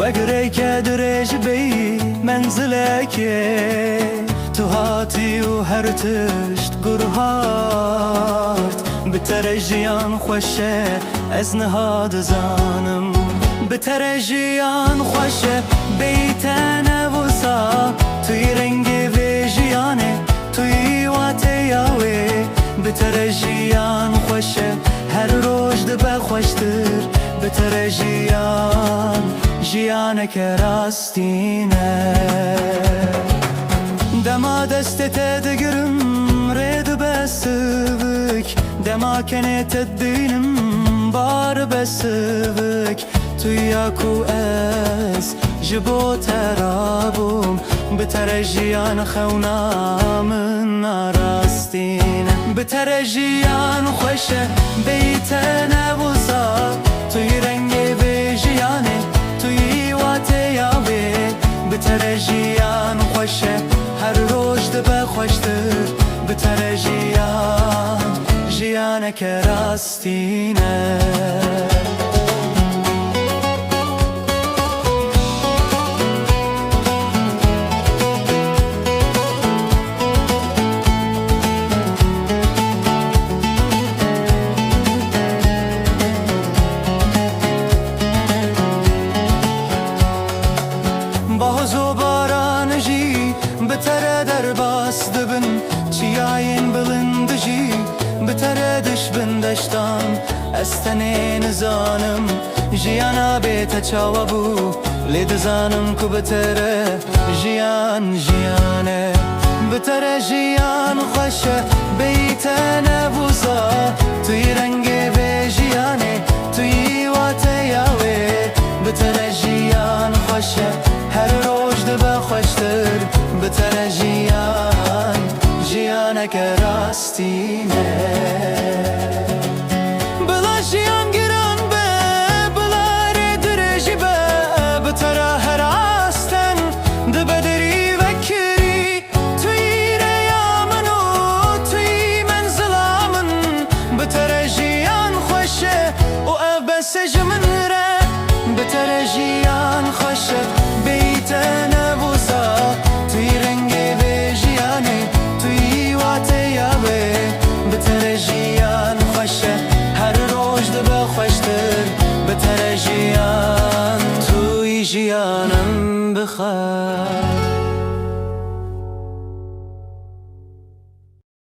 اگری که درج بی منزلک تو هاتی و هر تشت گرهات بترجیان خوشه از نهاد زانم بترجیان خوشه بیتن وسا توی رنگ ویجیانه توی واتیاوی بترجیان خوشه هر روز دبه خوشتر بترجیان جیانه که راستینه دما دستت دگرم رید بسوک دما کنت دینم بار بسوک توی اکو از جبو ترابم بترجیان خونا من راستینه بترجیان خوشه بیتن وزا توی رنگ ویجیانه توی واتیاوی بترجیان خوشه هر روز دبه خوشتر بترجیان جیانه که راستینه باز و باران جی بتره در باس دبن چیاین بلند جی بتره دش بندشتان استنی نزانم جیانا بیت چاوا بو لید زانم کو بتره جیان جیانه بتره جیان خوشه بیت نبوزا توی رنگ بیجیانه توی واتیاوی بتره جیان خوشه هر روز دبه خوشتر بتره جیانه که راستینه بلا جیان گران به بلا ردرجی به بتره هر آستن دبه دری وکری توی ریامنو توی منزلامن بتره جیان خوشه و ابس جمن ره بتره جیان خوشه بیتن بوسا توی رنگ ویجیانه توی واتیاوی بتره جیان خوشه هر روز دبه خوشتر بتره جیان توی جیانم بخواه